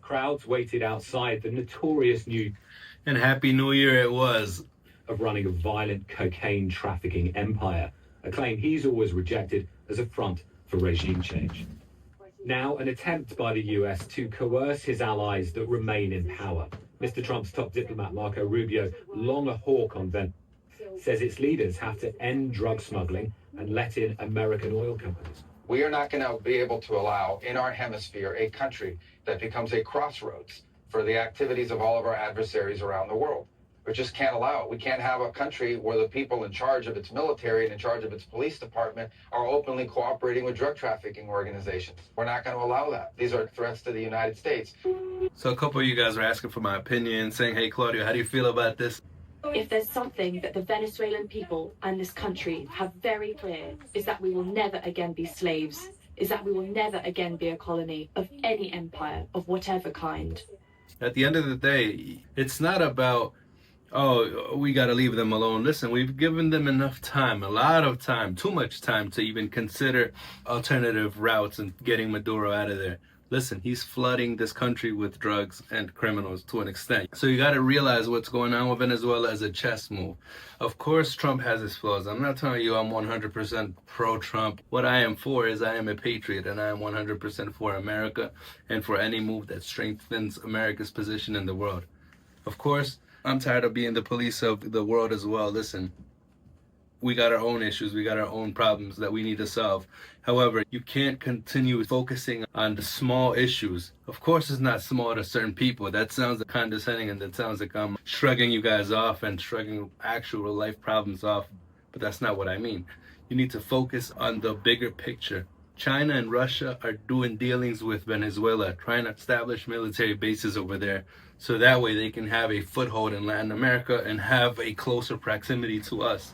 Crowds waited outside the notorious New And Happy New Year it was. Of running a violent cocaine trafficking empire, a claim he's always rejected as a front for regime change. Now, an attempt by the US to coerce his allies that remain in power. Mr. Trump's top diplomat, Marco Rubio, long a hawk on Venezuela, says its leaders have to end drug smuggling and let in American oil companies. We are not going to be able to allow in our hemisphere a country that becomes a crossroads for the activities of all of our adversaries around the world. We just can't allow it. We can't have a country where the people in charge of its military and in charge of its police department are openly cooperating with drug trafficking organizations. We're not going to allow that. These are threats to the United States. So a couple of you guys were asking for my opinion, saying, hey, Claudio, how do you feel about this? If there's something that the Venezuelan people and this country have very clear, is that we will never again be slaves, is that we will never again be a colony of any empire of whatever kind. At the end of the day, it's not about, oh, we got to leave them alone. Listen, we've given them enough time, a lot of time, too much time to even consider alternative routes and getting Maduro out of there. Listen, he's flooding this country with drugs and criminals to an extent. So you got to realize what's going on with Venezuela as a chess move. Of course, Trump has his flaws. I'm not telling you I'm 100% pro-Trump. What I am for is I am a patriot, and I am 100% for America and for any move that strengthens America's position in the world. Of course, I'm tired of being the police of the world as well. Listen, we got our own issues, we got our own problems that we need to solve. However, you can't continue focusing on the small issues. Of course, it's not small to certain people. That sounds condescending, and that sounds like I'm shrugging you guys off and shrugging actual life problems off. But that's not what I mean. You need to focus on the bigger picture. China and Russia are doing dealings with Venezuela, trying to establish military bases over there, so that way they can have a foothold in Latin America and have a closer proximity to us.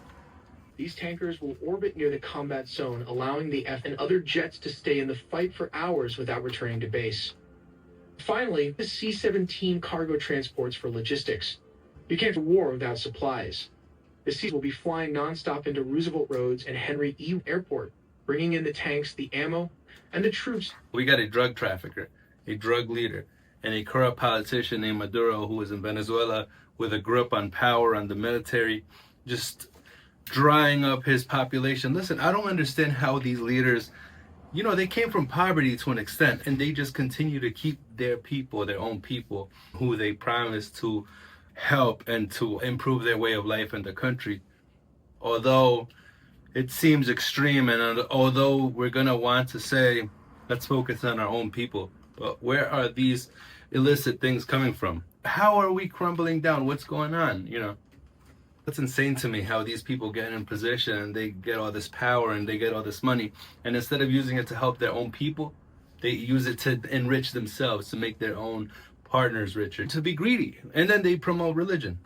These tankers will orbit near the combat zone, allowing the F and other jets to stay in the fight for hours without returning to base. Finally, the C-17 cargo transports for logistics. You can't have war without supplies. The Cs will be flying nonstop into Roosevelt Roads and Henry E. Airport, bringing in the tanks, the ammo, and the troops. We got a drug trafficker, a drug leader, and a corrupt politician named Maduro, who is in Venezuela with a grip on power, on the military, just drying up his population. Listen, I don't understand how these leaders, you know, they came from poverty to an extent, and they just continue to keep their people, their own people, who they promised to help and to improve their way of life in the country. Although it seems extreme, and although we're gonna want to say, let's focus on our own people, but where are these illicit things coming from? How are we crumbling down? What's going on? You know, it's insane to me how these people get in position and they get all this power and they get all this money, and instead of using it to help their own people, they use it to enrich themselves, to make their own partners richer, to be greedy, and then they promote religion.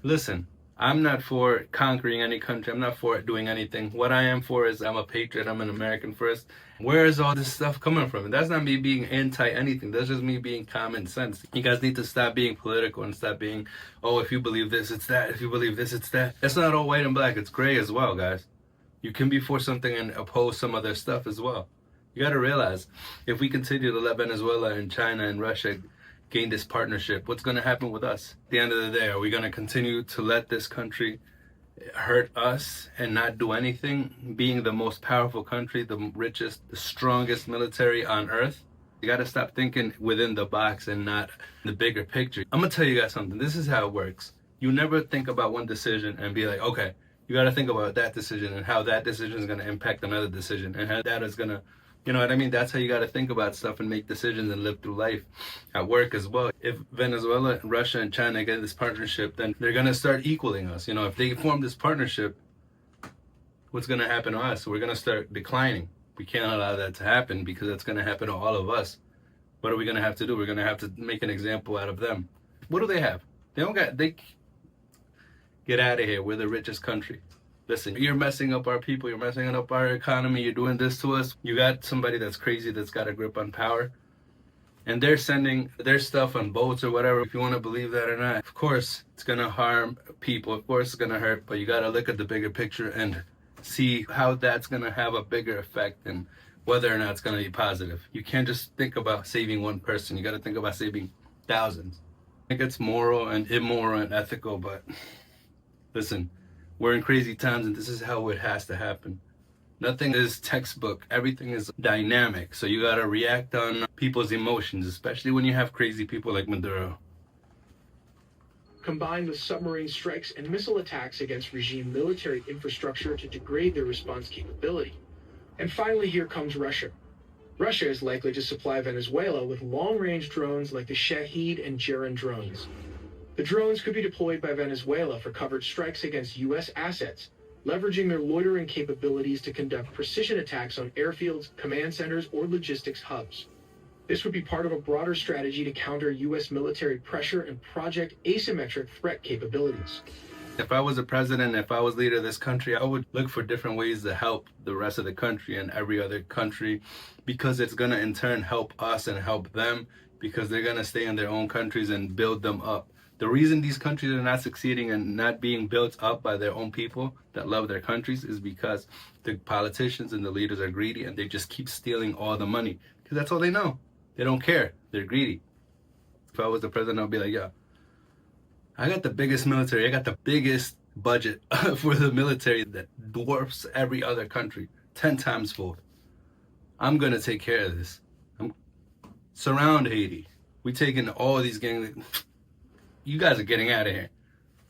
Listen, I'm not for conquering any country. I'm not for doing anything. What I am for is I'm a patriot. I'm an American first. Where is all this stuff coming from? And that's not me being anti-anything. That's just me being common sense. You guys need to stop being political and stop being, oh, if you believe this, it's that. If you believe this, it's that. It's not all white and black. It's gray as well, guys. You can be for something and oppose some other stuff as well. You got to realize, if we continue to let Venezuela and China and Russia gain this partnership, what's going to happen with us? At the end of the day, are we going to continue to let this country hurt us and not do anything, being the most powerful country, the richest, the strongest military on earth? You got to stop thinking within the box and not the bigger picture. I'm going to tell you guys something. This is how it works. You never think about one decision and be like, okay, you got to think about that decision and how that decision is going to impact another decision and how that is going to, you know what I mean? That's how you got to think about stuff and make decisions and live through life at work as well. If Venezuela, Russia, and China get this partnership, then they're going to start equaling us. You know, if they form this partnership, what's going to happen to us? We're going to start declining. We can't allow that to happen, because that's going to happen to all of us. What are we going to have to do? We're going to have to make an example out of them. What do they have? They get out of here. We're the richest country. Listen, you're messing up our people, you're messing up our economy, you're doing this to us. You got somebody that's crazy that's got a grip on power, and they're sending their stuff on boats or whatever, if you want to believe that or not. Of course, it's going to harm people. Of course, it's going to hurt, but you got to look at the bigger picture and see how that's going to have a bigger effect than whether or not it's going to be positive. You can't just think about saving one person. You got to think about saving thousands. I think it's moral and immoral and ethical, but listen, we're in crazy times and this is how it has to happen. Nothing is textbook. Everything is dynamic. So you got to react on people's emotions, especially when you have crazy people like Maduro. Combined with submarine strikes and missile attacks against regime military infrastructure to degrade their response capability. And finally, here comes Russia. Russia is likely to supply Venezuela with long-range drones like the Shahed and Gerin drones. The drones could be deployed by Venezuela for covert strikes against U.S. assets, leveraging their loitering capabilities to conduct precision attacks on airfields, command centers, or logistics hubs. This would be part of a broader strategy to counter U.S. military pressure and project asymmetric threat capabilities. If I was a president, if I was leader of this country, I would look for different ways to help the rest of the country and every other country, because it's going to in turn help us and help them, because they're going to stay in their own countries and build them up. The reason these countries are not succeeding and not being built up by their own people that love their countries is because the politicians and the leaders are greedy and they just keep stealing all the money, because that's all they know. They don't care. They're greedy. If I was the president, I'd be like, yeah, I got the biggest military. I got the biggest budget for the military that dwarfs every other country, 10 times full. I'm going to take care of this. Surround Haiti. We taking all these gangs. You guys are getting out of here.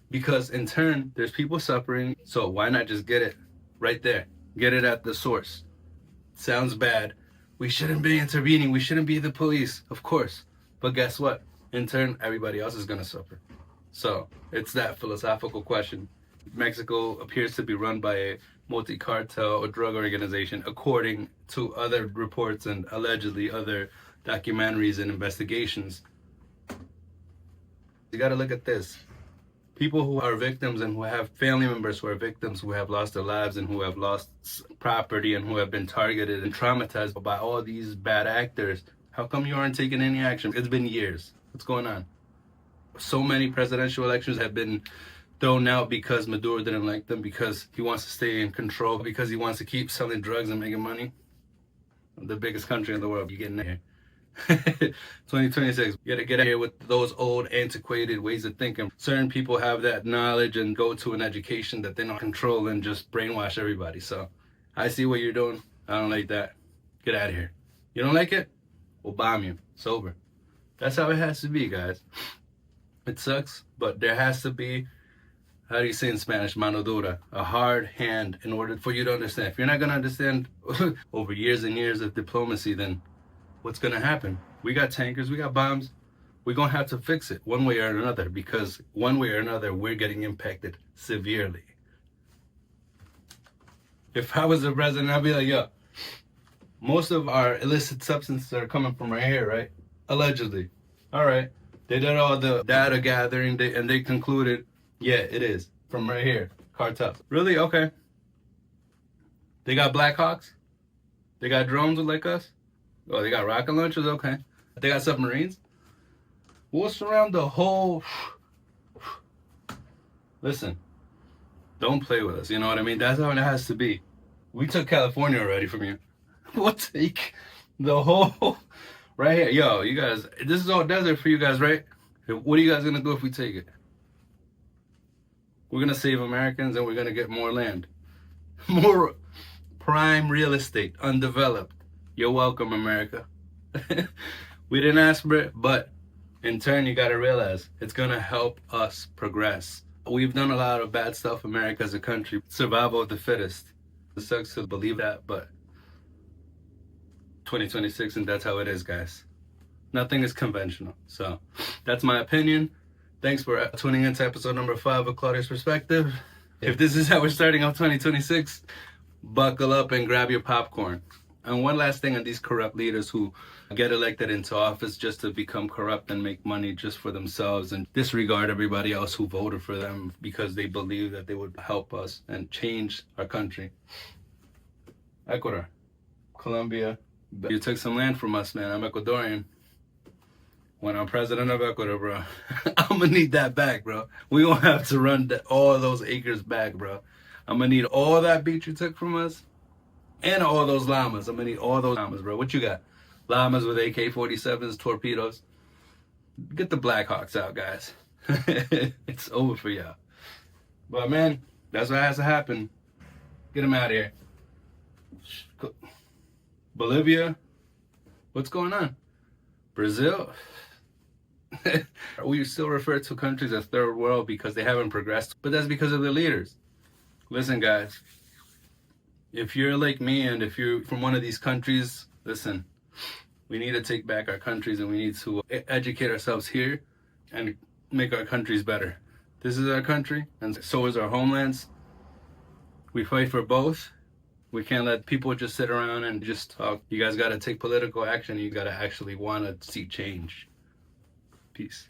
Because in turn, there's people suffering. So why not just get it right there? Get it at the source. Sounds bad. We shouldn't be intervening. We shouldn't be the police. Of course. But guess what? In turn, everybody else is going to suffer. So it's that philosophical question. Mexico appears to be run by a multi-cartel or drug organization, according to other reports and allegedly other documentaries and investigations. You got to look at this. People who are victims and who have family members who are victims, who have lost their lives and who have lost property and who have been targeted and traumatized by all these bad actors. How come you aren't taking any action? It's been years. What's going on? So many presidential elections have been thrown out because Maduro didn't like them, because he wants to stay in control, because he wants to keep selling drugs and making money. The biggest country in the world, you getting there. 2026, you gotta get out here with those old antiquated ways of thinking. Certain people have that knowledge and go to an education that they don't control and just brainwash everybody. So I see what you're doing. I don't like that. Get out of here. You don't like it? We'll bomb you. It's over. That's how it has to be, guys. It sucks, but there has to be, how do you say in Spanish, mano dura, a hard hand in order for you to understand. If you're not gonna understand over years and years of diplomacy, then what's gonna happen? We got tankers, we got bombs. We're gonna have to fix it one way or another, because one way or another, we're getting impacted severely. If I was the president, I'd be like, yo, most of our illicit substances are coming from right here, right? Allegedly. All right. They did all the data gathering and they concluded, yeah, it is from right here. Cartel. Really? Okay. They got Black Hawks? They got drones like us? Oh, they got rocket launchers? Okay. They got submarines? We'll surround the whole... Listen, don't play with us. You know what I mean? That's how it has to be. We took California already from you. We'll take the whole... Right here. Yo, you guys, this is all desert for you guys, right? What are you guys going to do if we take it? We're going to save Americans and we're going to get more land. More prime real estate, undeveloped. You're welcome, America. We didn't ask for it, but in turn, you got to realize it's going to help us progress. We've done a lot of bad stuff, America as a country. Survival of the fittest. It sucks to believe that, but 2026, and that's how it is, guys. Nothing is conventional. So that's my opinion. Thanks for tuning into episode number 5 of Claudio's Perspective. If this is how we're starting off 2026, buckle up and grab your popcorn. And one last thing on these corrupt leaders who get elected into office just to become corrupt and make money just for themselves and disregard everybody else who voted for them because they believe that they would help us and change our country. Ecuador, Colombia, you took some land from us, man. I'm Ecuadorian. When I'm president of Ecuador, bro, I'm gonna need that back, bro. We gonna have to run all those acres back, bro. I'm gonna need all that beach you took from us. And all those llamas. I'm gonna need all those llamas, bro. What you got? Llamas with AK-47s, torpedoes. Get the Blackhawks out, guys. It's over for y'all. But man, that's what has to happen. Get them out of here. Bolivia, what's going on? Brazil. We still refer to countries as third world because they haven't progressed, but that's because of their leaders. Listen, guys, if you're like me and if you're from one of these countries, listen, we need to take back our countries and we need to educate ourselves here and make our countries better. This is our country and so is our homelands. We fight for both. We can't let people just sit around and just talk. You guys got to take political action. You got to actually want to see change. Peace.